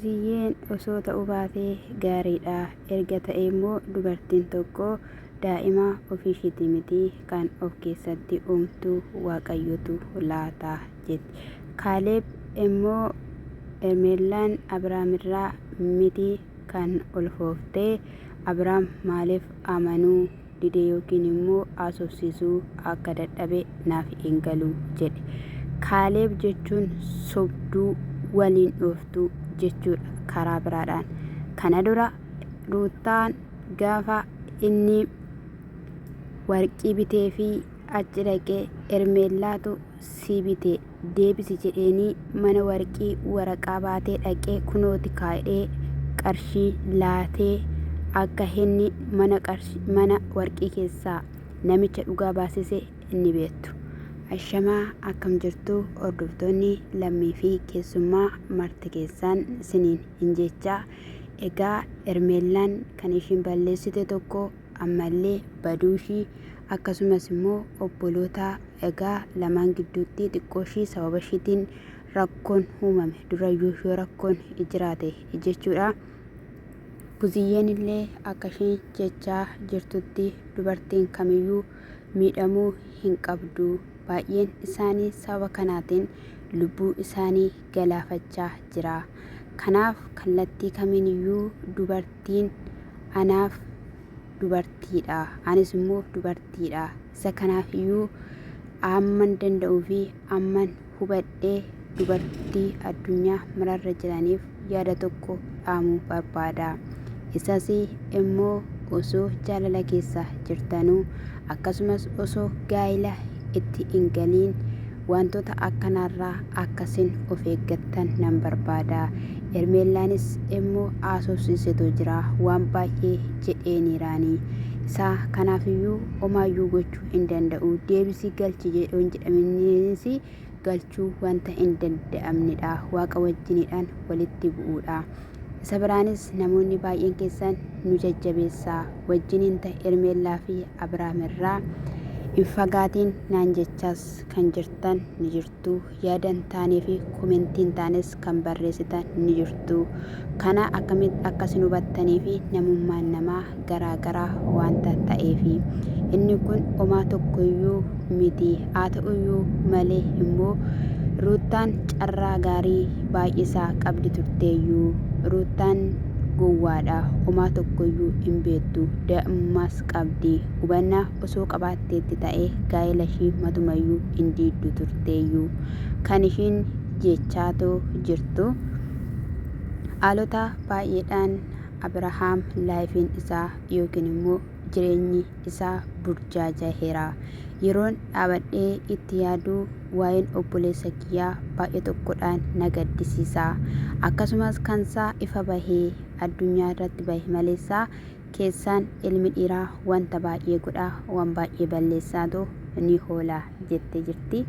Ziyyeen osoo ta'uu baatee gaariidha. Erga ta'e immoo dubartiin tokko daa'ima ofiishiitii miti kan of keessatti uumtu Waaqayyotu laata jetti. Kaaleb immoo Ermeelaan Abraamirraa miti kan ulfooftee Abraam maaliif amanuu dide yookiin immoo haasofsiisuu akka dadhabe naaf hin galu jedhe. Kaaleb jechuun sobduu waliin dhooftuu jechuudha karaa biraadhaan. Kana dura Ruutaan gaafa inni warqii bitee fi achi dhaqee Ermeelaatu si bitee deebisi jedheenii mana warqii waraqaa baatee dhaqee kunooti kaa'ee qarshii laatee akka inni mana warqii keessaa namicha dhugaa baasise inni beektu. Ashamaa akkam jirtu hordoftoonni lammii fi keessummaa marti keessaan isiniin hin jechaa. Egaa Ermeelaan kan ishiin balleessite tokko ammallee baduushii akkasumas immoo obboloota egaa lamaan gidduutti xiqqooshii sababa ishiitiin rakkoon uumame durayyuu yoo rakkoon jiraate jechuudha. Buziyyeen illee akka isheen jechaa jirtutti dubartiin kamiyyuu miidhamuu hin qabdu. Baay'een isaanii sababa kanaatiin lubbuu isaanii galaafachaa jira. Kanaaf kallattii kamiiniyyuu dubartiin anaaf dubartiidha, anis immoo dubartiidha. Isa kanaafiyyuu amman danda'uu fi amman hubadhee dubartii addunyaa mararra jiraniif yaada tokko dhaamuu barbaada. Isas immoo osoo jaalala keessa jirtanuu akkasumas osoo gaa'ila itti hin galiin wantoota akkanarraa akkasin of eeggattan nan barbaada. Ermeelaanis immoo haasofsiisetu jira waan baay'ee jedheeniiraanii. Isaa kanaafiyyuu homaayyuu gochuu hin danda'u. Deebisii galchi jedhuun jedhaminis galchuu wanta hin danda'amnedha. Waaqa wajjiniidhaan walitti bu'uudha. Isa biraanis namoonni baay'een keessan nu jajjabeessaa wajjiniin ta'e Ermeelaa fi Abraamirraa hin fagaatiin naan jechaas kan jirtan ni jirtu. Yaada hin taanee fi komentiin taanes kan barreessitan ni jirtu. Kana akkamitti akkasin hubattanii fi namummaan namaa garaagaraa wanta ta'eefi inni kun homaa tokkoyyuu miti. Haa ta'uyyuu malee immoo Ruutaan carraa gaarii baay'isaa qabdi turteeyyuu. Ruutaan gowwaadha, homaa tokkoyyuu hin beektu, daa'imummaas qabdi. Hubannaa osoo qabaatteetti ta'ee gaa'ela ishii matumayyuu hin diiddu turteeyyuu. Kan ishiin jechaatoo jirtu haalota baay'eedhaan Abrahaam laayifiin isaa yookiin immoo jireenyi isaa burjaajaheera. Yeroon dhaabadhee itti yaaduu waa'een obboleessa kiyyaa baay'ee tokkodhaan na gaddisiisa. Akkasumas kansaa ifa bahee addunyaa irratti bahe maleessaa keessaan ilmi dhiiraa wanta baay'ee godhaa, waan baay'ee balleessaatu ni hoola jettee jirti.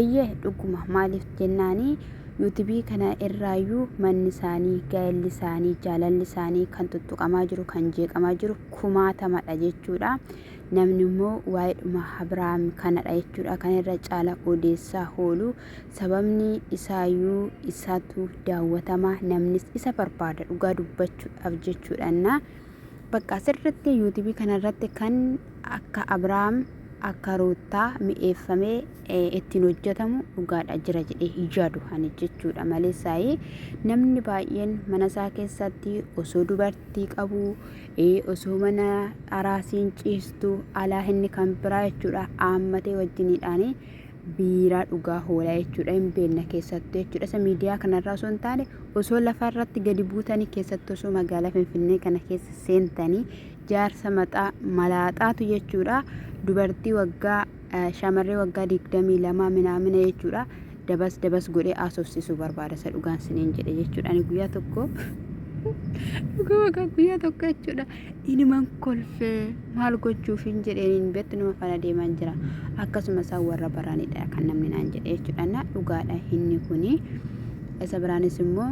Eeyyee dhuguma maaliif jennaanii yuutubii kana irraayyuu manni isaanii, gaa'elli isaanii, jaalalli isaanii kan tuttuqamaa jiru, kan jeeqamaa jiru kumaatamadha jechuudha. Namni immoo waa'eedhuma Abrahaam kanadha jechuudha. Kan irra caala odeessaa oolu sababni isaayyuu isaatu daawwatama, namnis isa barbaada dhugaa dubbachuudhaaf jechuudha. Bakka asirratti yuutubii kanarratti kan akka Abrahaam akka Ruutaa mi'eeffamee ittiin hojjetamu dhugaadha jira jedhee ijaadu ani jechuudha. Maleessaayii namni baay'een mana isaa keessatti osoo dubartii qabu, osoo mana araasiin ciistu alaa inni kan biraa jechuudha haammatee wajjiniidhaan biiraa dhugaa hoolaa jechuudha. Hin beekna keessattuu jechuudha. Isa miidiyaa kanarraa osoo hin taane osoo lafa irratti gadi buutanii keessattuu osoo magaalaa Finfinnee kana keessa seentanii jaarsa maxaa malaaxaatu jechuudha. Dubartii waggaa shamarree waggaa 22 minaamina jechuudha. Dabas godhee haasofsiisuu barbaada isa dhugaan siniin jedhe jechuudha. Ani guyyaa tokko guyyaa tokko jechuudha iniman kolfee maal gochuuf hin jedheen beektu nama fana deemaa jira. Akkasuma isaan warra baraanidha kan namni naan jedhe jechuudha. Dhugaadha inni kuni. Isa biraanis immoo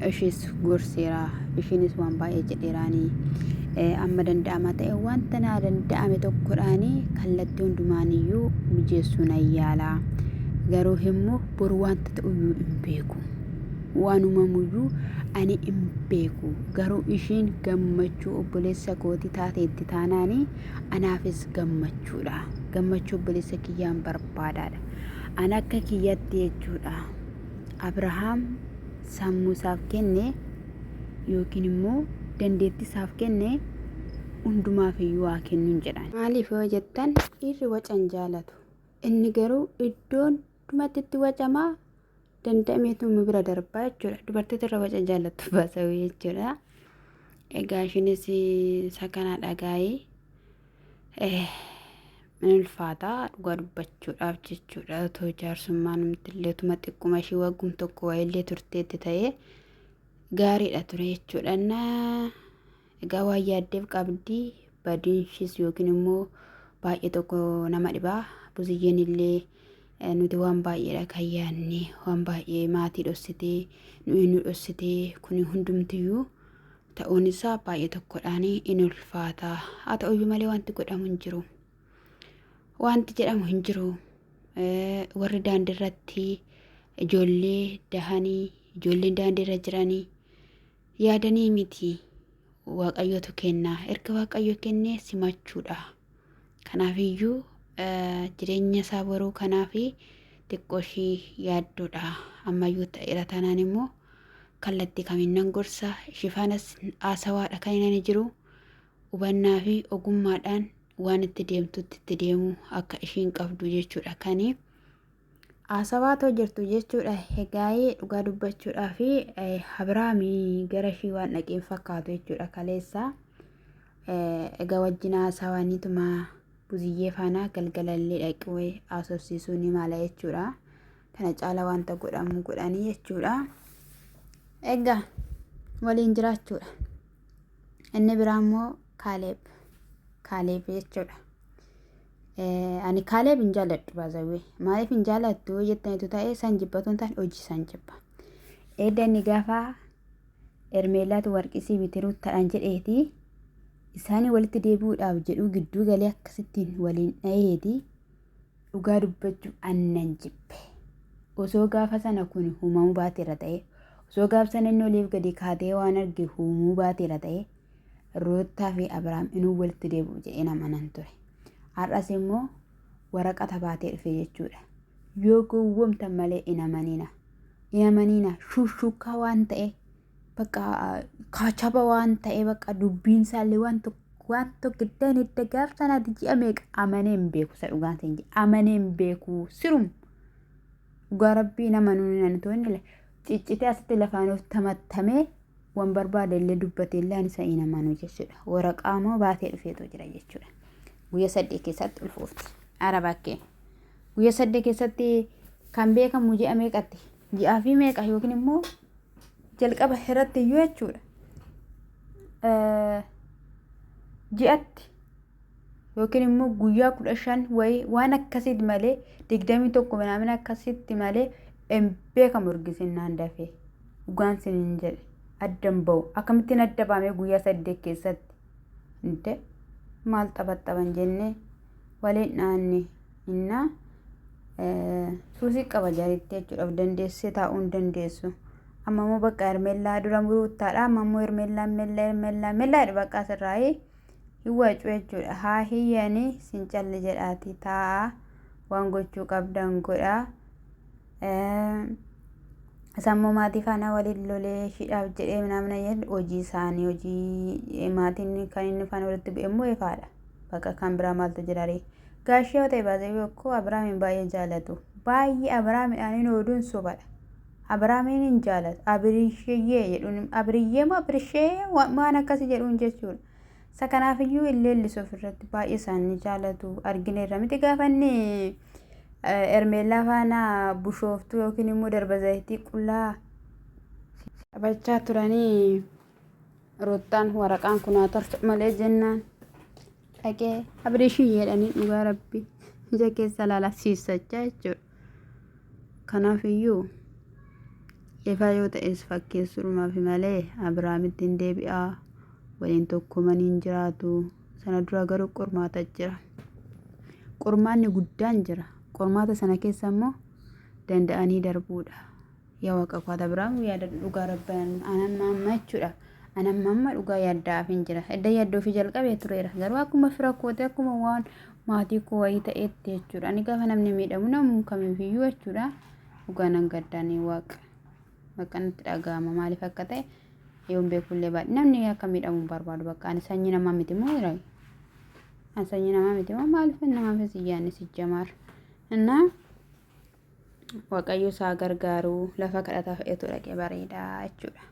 ishiis gorseera, ishiinis waan baay'ee jedheeraanii. Amma danda'ama ta'e wanta naa danda'ame tokkodhaanii kallattii hundumaaniyyuu mijeessuu nan yaala. Garuu immoo boru wanta ta'uyyuu hin beeku. waanumamuyyuu ani hin beeku. Garuu ishiin gammachuu obboleessa kooti taateetti taanaani anaafis gammachuudha. Gammachuu obboleessa kiyyaan barbaadaadha. Ani akka kiyyatti jechuudha. Abrahaam sammuu isaaf kenne yookiin immoo dandeettii isaaf kenne hundumaaf iyyuu waa kennuun jedhan. Maaliif yoo jettan dhiirri wacan jaalatu. Inni garuu iddoon dhumatti wacamaa danda'ameetu bira darbaa jechuudha. Dubartoota irra waca jaalatu baasawuu jechuudha. Egaa ishiinis isa kana dhagaayee min ulfaataa dhugaa dubbachuudhaaf jechuudha. Otoo jaarsummaan illee tuma xiqquma ishii waggum tokko waa'illee turteetti ta'ee gaariidha ture jechuudha. Egaa waa yaaddeef qabdii badiinshis yookiin immoo baay'ee tokko nama dhibaa. Buziyyeen illee nuti waan baay'eedha kan yaadne, waan baay'ee maatii dhossitee nu dhossitee kuni hundumtiyyuu ta'uun isaa baay'ee tokkodhaan in ulfaataa. Haa ta'uyyuu malee wanti godhamu hin jiru. Wanti jedhamu hin jiru. Warri daandii irratti ijoollee dahanii ijoolleen daandii irra jiranii yaadanii miti. Waaqayyotu kenna. Erga Waaqayyo kennee simachuudha. Kanaafiyyuu jireenya isaa boruu kanaafi xiqqoo ishii yaaddoodha. Ammayyuu ta'eera taanaan immoo kallattii kamiinnan gorsa shifaanas haasawaadha kan inni jiru. Hubannaa fi ogummaadhaan waan itti deemtutti itti deemu akka ishiin qabdu jechuudha. Kani haasawaatoo jirtu jechuudha. Egaayee dhugaa dubbachuudhaa fi Abrahaamii gara ishii waan dhaqeen fakkaatu jechuudha kaleessa. Egaa wajjin haasawaaniituma buziyyee faana galgalallee dhaqee haasofsiisuu ni mala jechuudha. Kana caala wanta godhamu godhanii jechuudha. Egaa waliin jiraachuudha. Inni biraa immoo Kaaleeb jechuudha. Ani Kaaleeb hin jaalladhu baasawee. Maaliif hin jaallattu jettanitu ta'ee san jibbatuun ta'an hojii san jibba. Eeddanni gaafa Ermeelaatu warqisii bitiruu ta'an jedheeti isaanii walitti deebi'uudhaaf jedhu gidduu galee akkasittiin waliin dhaheeti dhugaa dubbachuu annan jibbe. Osoo gaafa sana kun uumamuu baateera ta'e, osoo gaafa sana inni oliif gadi kaatee waan arge uumamuu baateera ta'e, Roottaa fi Abrahaam inuu walitti deebi'u jedhee amanan ture. Har'as immoo waraqata baatee dhufe jechuudha. Yoo gowwomtan malee hin amanina. Shushukkaa waan ta'e bakka kaachaba waan ta'e bakka dubbiin isaallee waan tokko giddaan itti gaafa sanaatti ji'a meeqa amanee hin beeku. Isa dhugaan ta'e amanee hin beeku sirum dhugaa rabbii nama nuuni nan to'inne ciccitee asitti lafaan of tamattamee waan barbaade illee dubbatee illee isa hin amanu jechuudha. Waraqaa moo baatee dhufeetu jira jechuudha. Guyyaa 8 keessatti ulfoofti. Arabakkee guyyaa 8 keessatti kan beekamu ji'a meeqatti? Ji'aa fi meeqa yookiin immoo jalqaba irratti iyyuu jechuudha. Ji'atti yookiin immoo guyyaa 15 wayi waan akkasitti malee 21 minaamin akkasitti malee hin beekamu urgisinnaan dafee dhugaan sinin jedhe addan ba'u. Akkamittiin adda baamee guyyaa 8 keessatti inte maal taphattaban jennee waliin dhaanne innaa suusii qaba jaaritti jechuudhaaf dandeessee taa'uu hin dandeessu. Amma immoo bakka Ermeellaa dura muruuttaadha. Amma immoo Ermeellaa bakka asirraayee hin wacu jechuudha. Haa hiyyanii sin calli jedhaati taa'a waan gochuu qabdan godhaa. Sammuu maatii faana waliin lolee shidhaaf jedhee minamna hojii isaanii hojii maatiin kan inni faana walitti bu'e immoo ifaadha. Bakka kan biraa maaltu jiraare gaashee yoo ta'e baasee yokkuu Abrahaamin baay'ee jaalatu. Baay'ee Abrahaamidhaan inni oduun sobadha. Abrahaamin hin jaalatu. Abiriyyee jedhuun abiriyyee moo abirishee waan akkasii jedhuun jechuudha. Isa kanaafiyyuu illee illisuuf irratti baay'ee isaanii jaalatu. Argineerra miti gaafanni Ermeellaa faana bushooftuu yookiin immoo darba zayitii qullaa taphachaa turanii Roottaan waraqaan kun haa tartu malee jennaan dhaqee abirishii jedhanii dhugaa rabbii ija keessa laalasiisachaa jechuudha. Kanaafiyyuu ifaa yoo ta'es fakkeessuudhumaaf malee Abrahaamitti hin deebi'aa waliin tokkomanii jiraatu. Sana dura garuu qormaata jira. Qormaanni guddaan jira. Qormaata sana keessa immoo danda'anii darbuudha. yaa waaqa koo dabiraan yaada dhugaa rabban anan maammachuudha anan mamma dhugaa yaaddaa fin jira edda yaaddoo fi jalqabee tureera garuu akkuma fira koote akkuma waan maatii koo wayii ta'etti jechuudha ani gaafa namni miidhamu namu kamiifiyyuu jechuudha dhugaa nan gaddaanii waaqa bakka nutti dhaga'ama maaliif akka ta'e yoon beekullee baadhi namni akka miidhamu barbaadu bakka ani sanyii namaa miti moo jira ani sanyii namaa miti moo maaliif namaaf siyyaanni sijjamaar እና waaqayyo isaa gargaaru lafa kadhataa fa'eetu dhaqee bareedaa jechuudha.